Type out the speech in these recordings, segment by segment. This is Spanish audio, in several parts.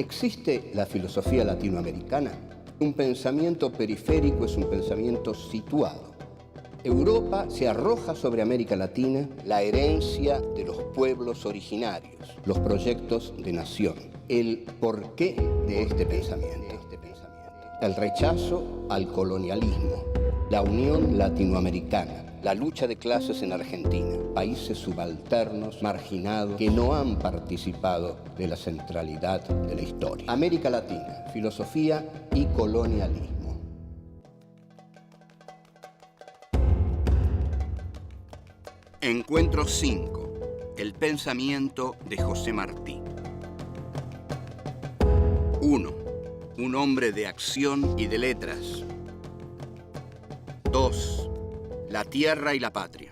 ¿Existe la filosofía latinoamericana? Un pensamiento periférico es un pensamiento situado. Europa se arroja sobre América Latina la herencia de los pueblos originarios, los proyectos de nación, el porqué de este pensamiento, el rechazo al colonialismo, la unión latinoamericana, la lucha de clases en Argentina, países subalternos, marginados, que no han participado de la centralidad de la historia. América Latina, filosofía y colonialismo. Encuentro 5. El pensamiento de José Martí. 1. Un hombre de acción y de letras. 2. La tierra y la patria.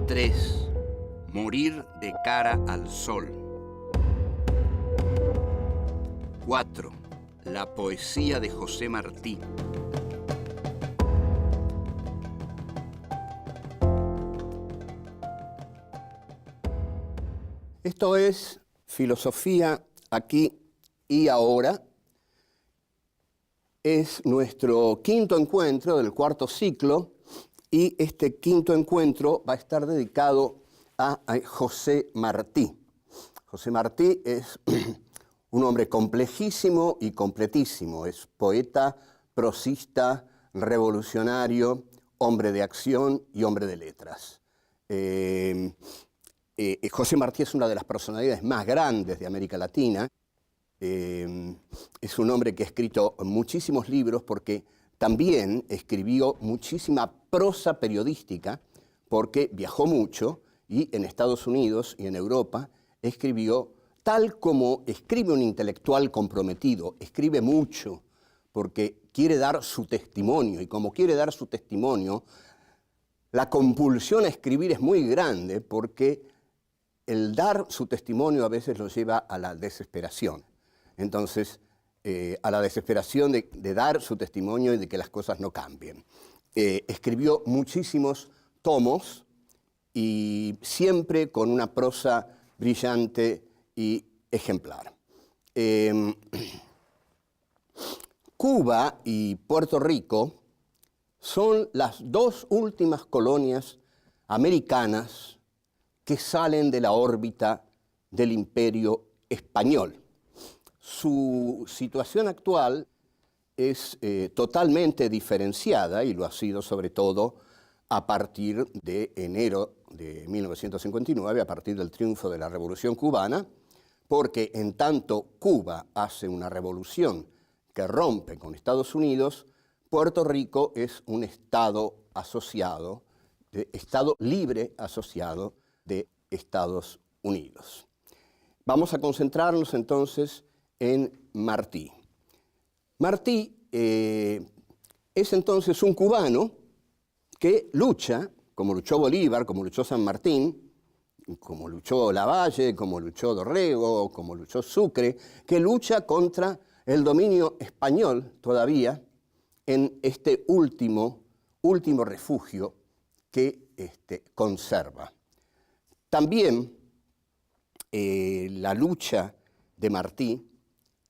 3. Morir de cara al sol. 4. La poesía de José Martí. Esto es Filosofía aquí y ahora. Es nuestro quinto encuentro del cuarto ciclo y este quinto encuentro va a estar dedicado a José Martí. José Martí es un hombre complejísimo y completísimo. Es poeta, prosista, revolucionario, hombre de acción y hombre de letras. José Martí es una de las personalidades más grandes de América Latina. Es un hombre que ha escrito muchísimos libros porque también escribió muchísima prosa periodística porque viajó mucho y en Estados Unidos y en Europa escribió tal como escribe un intelectual comprometido, escribe mucho porque quiere dar su testimonio y como quiere dar su testimonio, la compulsión a escribir es muy grande porque el dar su testimonio a veces lo lleva a la desesperación. Entonces, a la desesperación de dar su testimonio y de que las cosas no cambien. Escribió muchísimos tomos y siempre con una prosa brillante y ejemplar. Cuba y Puerto Rico son las dos últimas colonias americanas que salen de la órbita del Imperio Español. Su situación actual es totalmente diferenciada y lo ha sido sobre todo a partir de enero de 1959, a partir del triunfo de la Revolución Cubana, porque en tanto Cuba hace una revolución que rompe con Estados Unidos, Puerto Rico es un Estado asociado, Estado libre asociado de Estados Unidos. Vamos a concentrarnos entonces en Martí. Martí es entonces un cubano que lucha, como luchó Bolívar, como luchó San Martín, como luchó Lavalle, como luchó Dorrego, como luchó Sucre, que lucha contra el dominio español todavía en este último refugio que conserva. También la lucha de Martí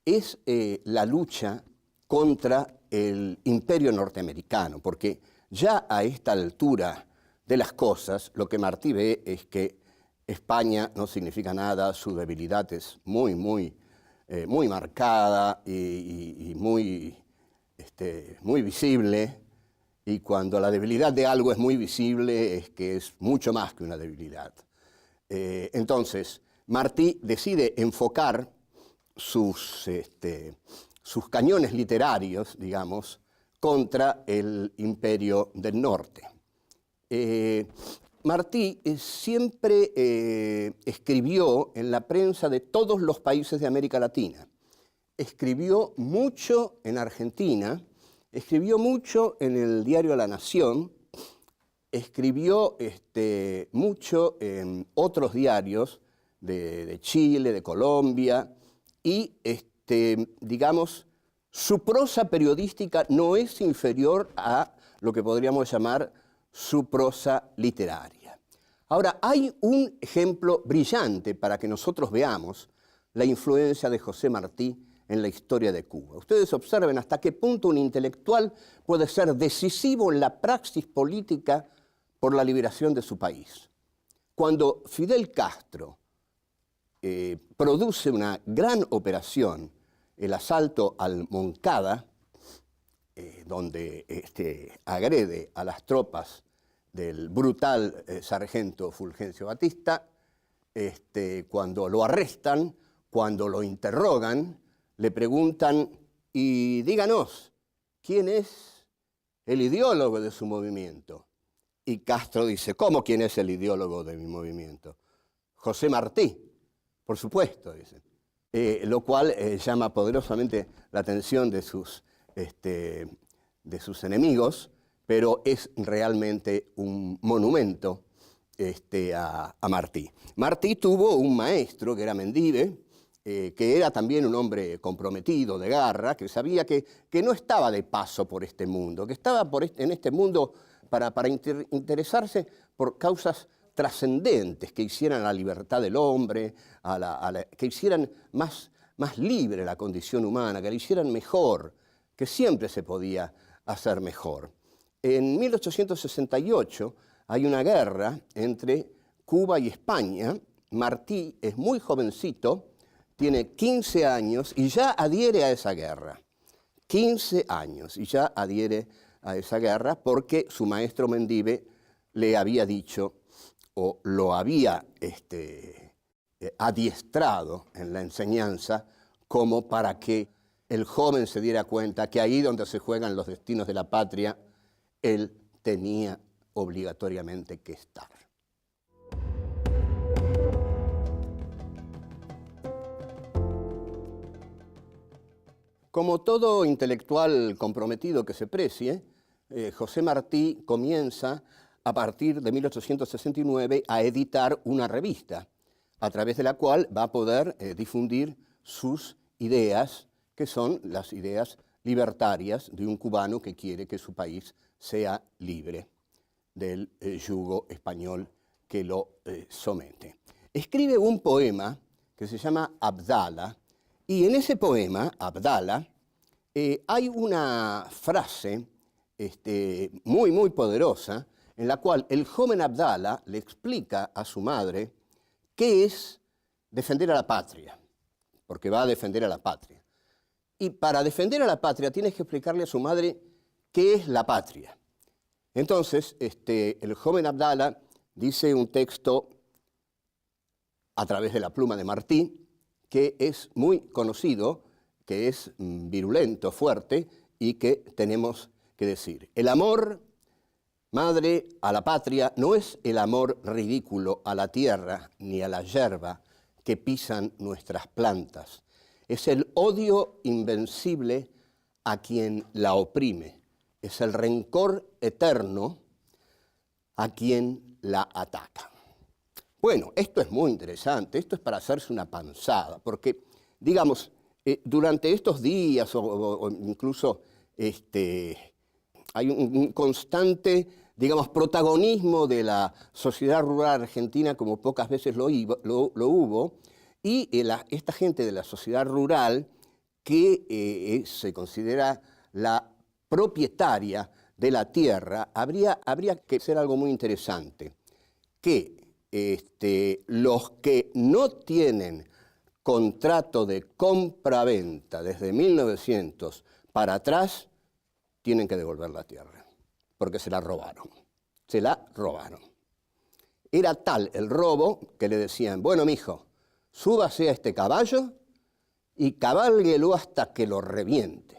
es la lucha contra el imperio norteamericano, porque ya a esta altura de las cosas, lo que Martí ve es que España no significa nada, su debilidad es muy marcada y muy visible, y cuando la debilidad de algo es muy visible es que es mucho más que una debilidad. Entonces, Martí decide enfocar sus cañones literarios, digamos, contra el Imperio del Norte. Martí siempre escribió en la prensa de todos los países de América Latina. Escribió mucho en Argentina, escribió mucho en el diario La Nación, escribió mucho en otros diarios de Chile, de Colombia, y digamos, su prosa periodística no es inferior a lo que podríamos llamar su prosa literaria. Ahora, hay un ejemplo brillante para que nosotros veamos la influencia de José Martí en la historia de Cuba. Ustedes observen hasta qué punto un intelectual puede ser decisivo en la praxis política por la liberación de su país. Cuando Fidel Castro produce una gran operación, el asalto al Moncada, donde agrede a las tropas del brutal sargento Fulgencio Batista, cuando lo arrestan, cuando lo interrogan, le preguntan, y díganos, ¿quién es el ideólogo de su movimiento? Y Castro dice, ¿cómo quién es el ideólogo de mi movimiento? José Martí, por supuesto, dice. Lo cual llama poderosamente la atención de sus enemigos, pero es realmente un monumento a Martí. Martí tuvo un maestro que era Mendive, que era también un hombre comprometido, de garra, que sabía que no estaba de paso por este mundo, que estaba en este mundo para interesarse por causas trascendentes que hicieran la libertad del hombre, que hicieran más libre la condición humana, que la hicieran mejor, que siempre se podía hacer mejor. En 1868 hay una guerra entre Cuba y España. Martí es muy jovencito, tiene 15 años y ya adhiere a esa guerra. 15 años y ya adhiere a esa guerra porque su maestro Mendive le había dicho o lo había adiestrado en la enseñanza como para que el joven se diera cuenta que ahí donde se juegan los destinos de la patria, él tenía obligatoriamente que estar. Como todo intelectual comprometido que se precie, José Martí comienza a partir de 1869 a editar una revista, a través de la cual va a poder difundir sus ideas, que son las ideas libertarias de un cubano que quiere que su país sea libre del yugo español que lo somete. Escribe un poema que se llama Abdala, y en ese poema, Abdala, hay una frase muy poderosa en la cual el joven Abdala le explica a su madre qué es defender a la patria, porque va a defender a la patria. Y para defender a la patria tienes que explicarle a su madre qué es la patria. Entonces, el joven Abdala dice un texto a través de la pluma de Martí, que es muy conocido, que es virulento, fuerte, y que tenemos que decir. El amor, madre, a la patria no es el amor ridículo a la tierra ni a la yerba que pisan nuestras plantas. Es el odio invencible a quien la oprime. Es el rencor eterno a quien la ataca. Bueno, esto es muy interesante, esto es para hacerse una panzada, porque, digamos, durante estos días o incluso hay un constante, digamos, protagonismo de la sociedad rural argentina como pocas veces lo hubo, y esta gente de la sociedad rural que se considera la propietaria de la tierra, habría que hacer algo muy interesante, que los que no tienen contrato de compra-venta desde 1900 para atrás, tienen que devolver la tierra, porque se la robaron. Se la robaron. Era tal el robo que le decían, bueno, mijo, súbase a este caballo y cabálguelo hasta que lo reviente.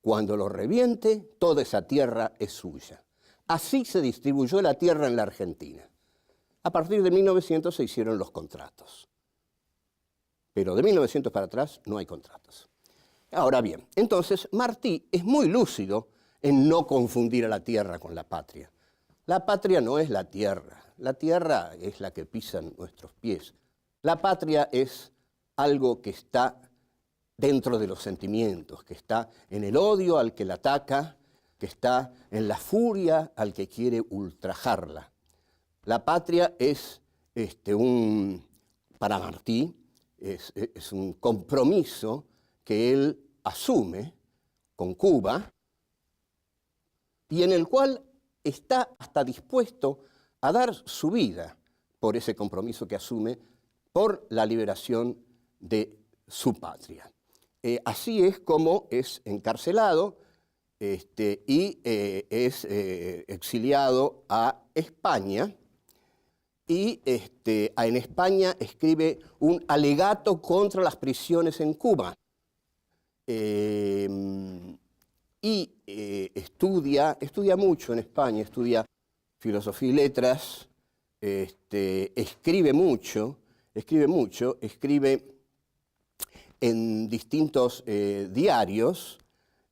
Cuando lo reviente, toda esa tierra es suya. Así se distribuyó la tierra en la Argentina. A partir de 1900 se hicieron los contratos. Pero de 1900 para atrás no hay contratos. Ahora bien, entonces Martí es muy lúcido en no confundir a la tierra con la patria. La patria no es la tierra es la que pisan nuestros pies. La patria es algo que está dentro de los sentimientos, que está en el odio al que la ataca, que está en la furia al que quiere ultrajarla. La patria es para Martí, es un compromiso que él asume con Cuba y en el cual está hasta dispuesto a dar su vida por ese compromiso que asume por la liberación de su patria. Así es como es encarcelado y es exiliado a España, y en España escribe un alegato contra las prisiones en Cuba. Y estudia mucho en España, estudia filosofía y letras, escribe en distintos diarios,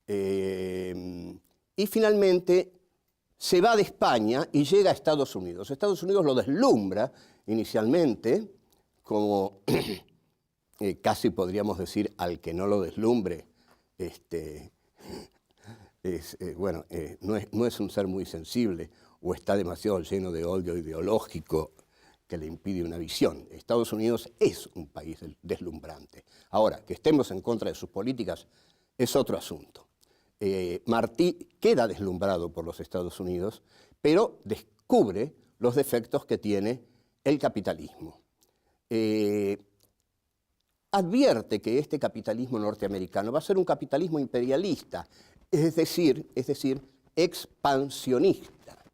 y finalmente se va de España y llega a Estados Unidos. Estados Unidos lo deslumbra inicialmente, como casi podríamos decir al que no lo deslumbre, no es un ser muy sensible o está demasiado lleno de odio ideológico que le impide una visión. Estados Unidos es un país deslumbrante. Ahora, que estemos en contra de sus políticas es otro asunto. Martí queda deslumbrado por los Estados Unidos, pero descubre los defectos que tiene el capitalismo. Advierte que este capitalismo norteamericano va a ser un capitalismo imperialista, es decir, expansionista.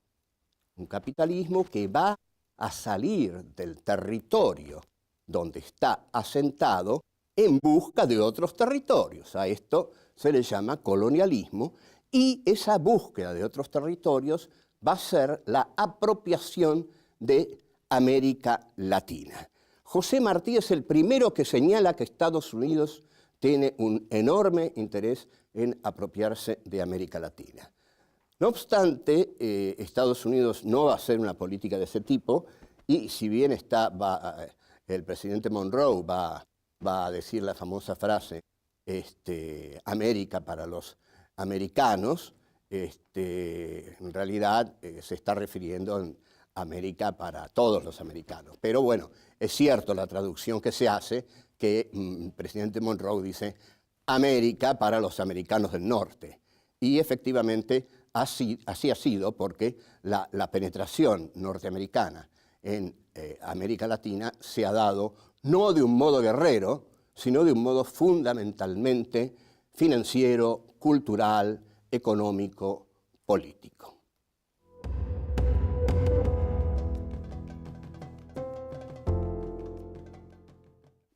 Un capitalismo que va a salir del territorio donde está asentado en busca de otros territorios. A esto se le llama colonialismo, y esa búsqueda de otros territorios va a ser la apropiación de América Latina. José Martí es el primero que señala que Estados Unidos tiene un enorme interés en apropiarse de América Latina. No obstante, Estados Unidos no va a hacer una política de ese tipo, y si bien el presidente Monroe va a decir la famosa frase, América para los americanos, en realidad se está refiriendo a América para todos los americanos. Pero bueno, es cierto la traducción que se hace, que el presidente Monroe dice América para los americanos del norte. Y efectivamente así ha sido, porque la penetración norteamericana en América Latina se ha dado no de un modo guerrero, sino de un modo fundamentalmente financiero, cultural, económico, político.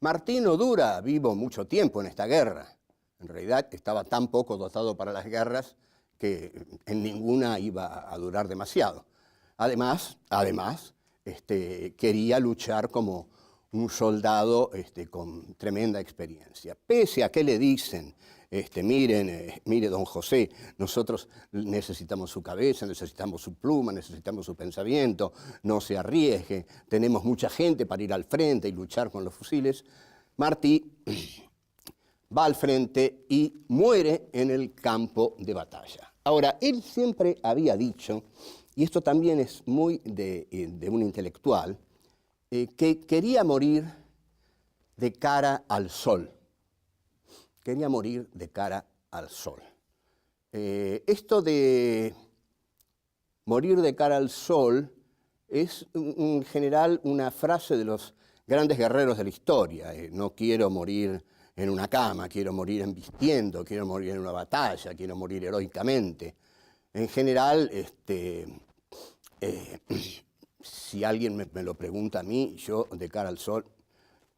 Martí no dura vivo mucho tiempo en esta guerra. En realidad estaba tan poco dotado para las guerras que en ninguna iba a durar demasiado. Además, quería luchar como un soldado con tremenda experiencia. Pese a que le dicen, mire don José, nosotros necesitamos su cabeza, necesitamos su pluma, necesitamos su pensamiento, no se arriesgue, tenemos mucha gente para ir al frente y luchar con los fusiles, Martí va al frente y muere en el campo de batalla. Ahora, él siempre había dicho, y esto también es muy de un intelectual, que quería morir de cara al sol. Quería morir de cara al sol. Esto de morir de cara al sol es en general una frase de los grandes guerreros de la historia. No quiero morir en una cama, quiero morir embistiendo, quiero morir en una batalla, quiero morir heroicamente. En general, si alguien me lo pregunta a mí, yo de cara al sol,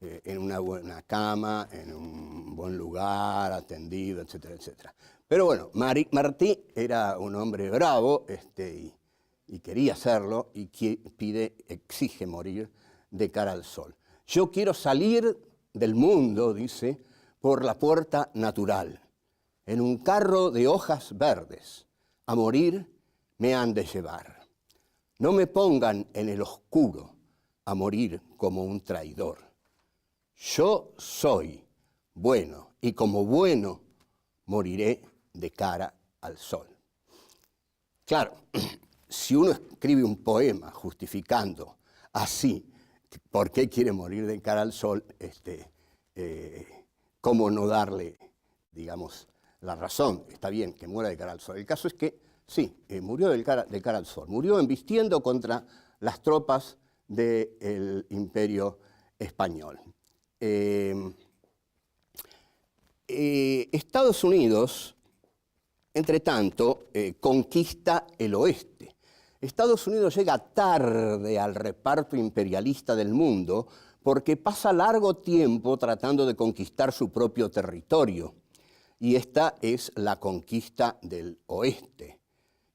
en una buena cama, en un buen lugar, atendido, etcétera, etcétera. Pero bueno, Martí era un hombre bravo y quería hacerlo, y exige morir de cara al sol. Yo quiero salir del mundo, dice, por la puerta natural, en un carro de hojas verdes. A morir me han de llevar. No me pongan en el oscuro a morir como un traidor. Yo soy bueno, y como bueno moriré de cara al sol. Claro, si uno escribe un poema justificando así por qué quiere morir de cara al sol, ¿cómo no darle, digamos, la razón? Está bien que muera de cara al sol. El caso es que sí, murió de cara al sol. Murió embistiendo contra las tropas del Imperio Español. Estados Unidos, entre tanto, conquista el oeste. Estados Unidos llega tarde al reparto imperialista del mundo porque pasa largo tiempo tratando de conquistar su propio territorio. Y esta es la conquista del oeste,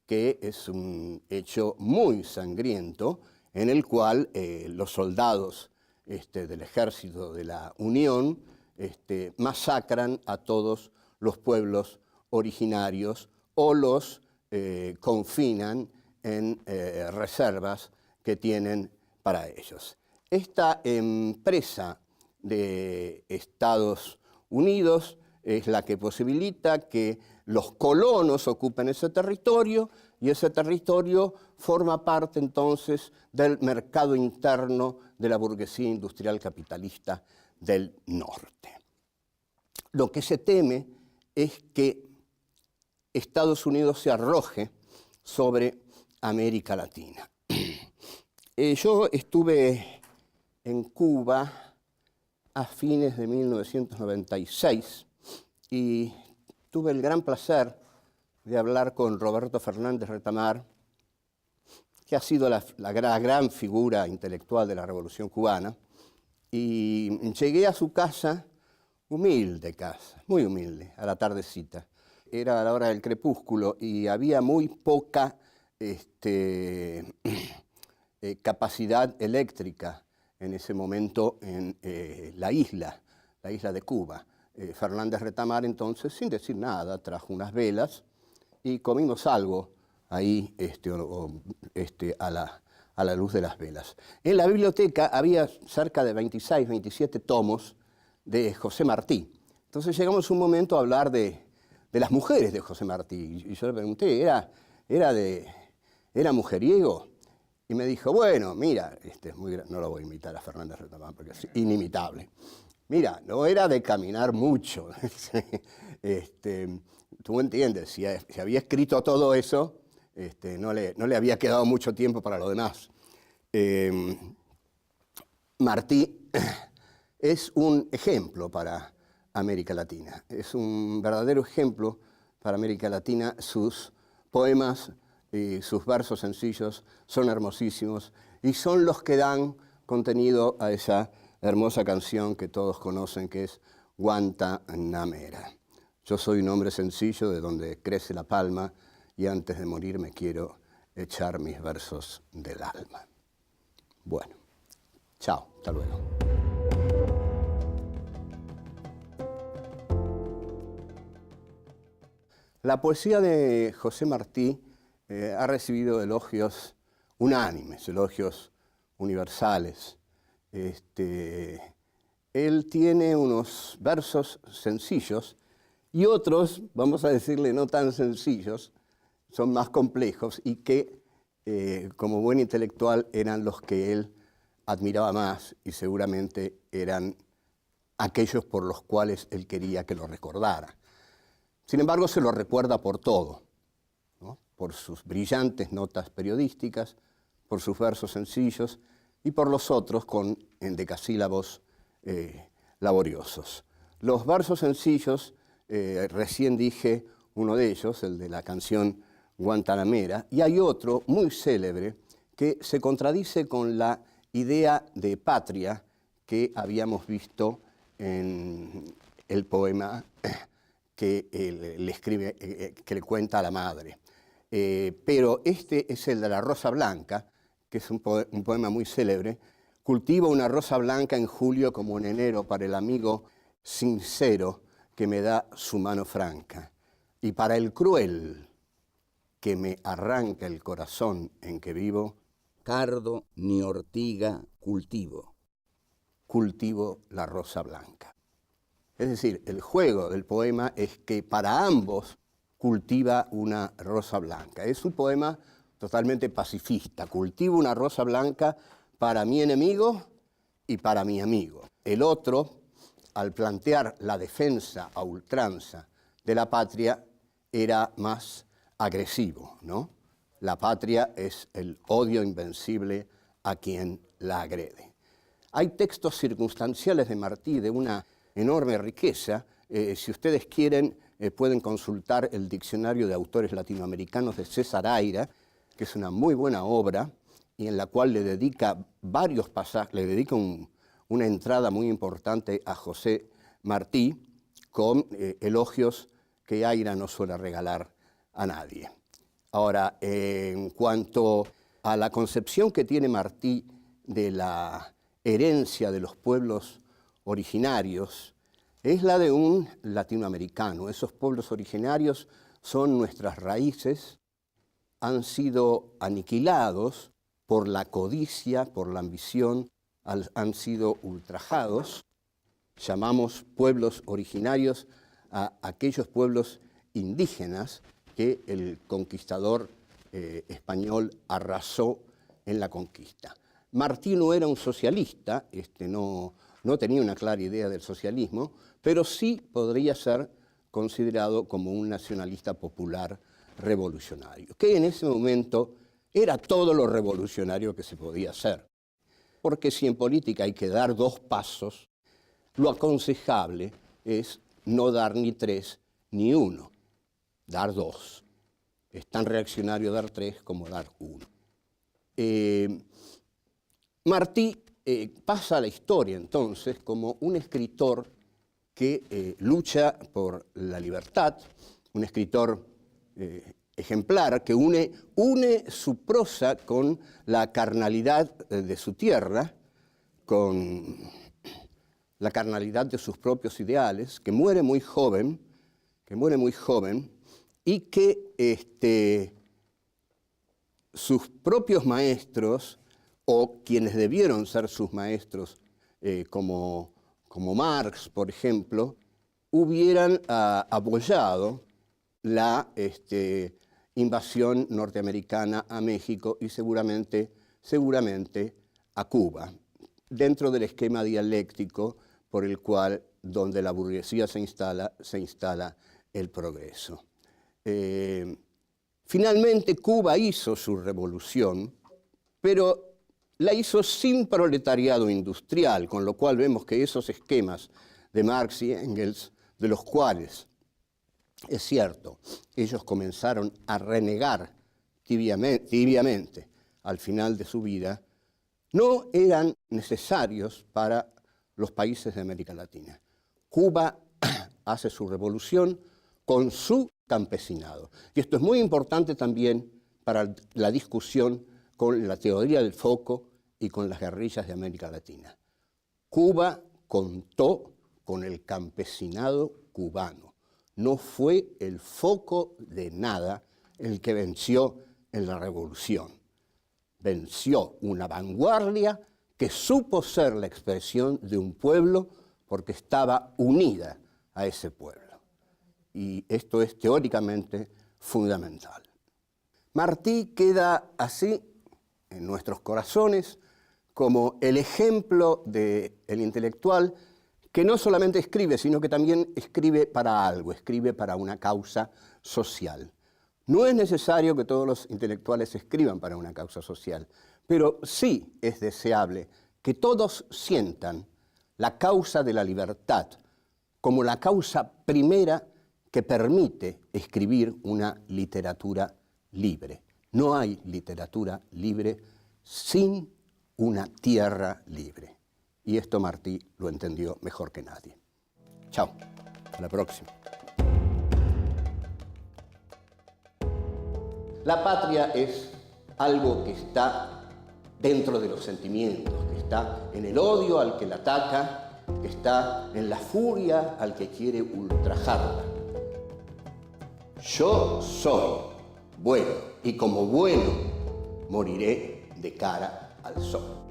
que es un hecho muy sangriento en el cual los soldados del ejército de la Unión masacran a todos los pueblos originarios o los confinan en reservas que tienen para ellos. Esta empresa de Estados Unidos es la que posibilita que los colonos ocupen ese territorio y ese territorio forma parte entonces del mercado interno de la burguesía industrial capitalista del norte. Lo que se teme es que Estados Unidos se arroje sobre América Latina. Yo estuve en Cuba a fines de 1996 y tuve el gran placer de hablar con Roberto Fernández Retamar, que ha sido la gran figura intelectual de la Revolución Cubana, y llegué a su casa, humilde casa, muy humilde, a la tardecita. Era a la hora del crepúsculo y había muy poca capacidad eléctrica en ese momento en la isla de Cuba. Fernández Retamar entonces, sin decir nada, trajo unas velas y comimos algo ahí a la luz de las velas. En la biblioteca había cerca de 26, 27 tomos de José Martí. Entonces llegamos un momento a hablar de las mujeres de José Martí. Y yo le pregunté, ¿era mujeriego? Y me dijo, bueno, mira, no lo voy a imitar a Fernández Retamar porque es inimitable. Mira, no era de caminar mucho. Tú entiendes, si había escrito todo eso, no le había quedado mucho tiempo para lo demás. Martí es un ejemplo para América Latina. Es un verdadero ejemplo para América Latina. Sus poemas y sus versos sencillos son hermosísimos y son los que dan contenido a esa hermosa canción que todos conocen, que es Guantanamera. Yo soy un hombre sencillo de donde crece la palma y antes de morir me quiero echar mis versos del alma. Bueno, chao, hasta luego. La poesía de José Martí ha recibido elogios unánimes, elogios universales. Él tiene unos versos sencillos y otros, vamos a decirle, no tan sencillos, son más complejos y que, como buen intelectual, eran los que él admiraba más y seguramente eran aquellos por los cuales él quería que lo recordara. Sin embargo, se lo recuerda por todo, ¿no? Por sus brillantes notas periodísticas, por sus versos sencillos y por los otros con endecasílabos laboriosos. Los versos sencillos, recién dije uno de ellos, el de la canción Guantanamera, y hay otro muy célebre que se contradice con la idea de patria que habíamos visto en el poema que le escribe, que le cuenta a la madre. Pero este es el de la Rosa Blanca, que es un poema muy célebre. Cultivo una rosa blanca en julio como en enero para el amigo sincero que me da su mano franca. Y para el cruel que me arranca el corazón en que vivo, cardo ni ortiga cultivo la rosa blanca. Es decir, el juego del poema es que para ambos cultiva una rosa blanca. Es un poema totalmente pacifista. Cultivo una rosa blanca para mi enemigo y para mi amigo. El otro, al plantear la defensa a ultranza de la patria, era más agresivo, ¿no? La patria es el odio invencible a quien la agrede. Hay textos circunstanciales de Martí de una enorme riqueza. Si ustedes quieren, pueden consultar el Diccionario de Autores Latinoamericanos de César Aira, que es una muy buena obra y en la cual le dedica varios pasajes, le dedica una entrada muy importante a José Martí con elogios que Aira no suele regalar a nadie. Ahora, en cuanto a la concepción que tiene Martí de la herencia de los pueblos originarios, es la de un latinoamericano. Esos pueblos originarios son nuestras raíces, han sido aniquilados por la codicia, por la ambición, han sido ultrajados. Llamamos pueblos originarios a aquellos pueblos indígenas que el conquistador español arrasó en la conquista. Martí no era un socialista, no tenía una clara idea del socialismo, pero sí podría ser considerado como un nacionalista popular revolucionario, que en ese momento era todo lo revolucionario que se podía hacer. Porque si en política hay que dar dos pasos, lo aconsejable es no dar ni tres ni uno, dar dos. Es tan reaccionario dar tres como dar uno. Martí pasa a la historia entonces como un escritor que lucha por la libertad, un escritor ejemplar que une su prosa con la carnalidad de su tierra, con la carnalidad de sus propios ideales, que muere muy joven y que sus propios maestros, o quienes debieron ser sus maestros, como Marx, por ejemplo, hubieran apoyado la invasión norteamericana a México y seguramente a Cuba, dentro del esquema dialéctico por el cual, donde la burguesía se instala el progreso. Finalmente, Cuba hizo su revolución, pero la hizo sin proletariado industrial, con lo cual vemos que esos esquemas de Marx y Engels, de los cuales, es cierto, ellos comenzaron a renegar tibiamente al final de su vida, no eran necesarios para los países de América Latina. Cuba hace su revolución con su campesinado. Y esto es muy importante también para la discusión con la teoría del foco y con las guerrillas de América Latina. Cuba contó con el campesinado cubano. No fue el foco de nada el que venció en la revolución. Venció una vanguardia que supo ser la expresión de un pueblo porque estaba unida a ese pueblo. Y esto es teóricamente fundamental. Martí queda así en nuestros corazones como el ejemplo del intelectual que no solamente escribe, sino que también escribe para algo, escribe para una causa social. No es necesario que todos los intelectuales escriban para una causa social, pero sí es deseable que todos sientan la causa de la libertad como la causa primera que permite escribir una literatura libre. No hay literatura libre sin una tierra libre. Y esto Martí lo entendió mejor que nadie. Chao, hasta la próxima. La patria es algo que está dentro de los sentimientos, que está en el odio al que la ataca, que está en la furia al que quiere ultrajarla. Yo soy bueno y como bueno moriré de cara al sol.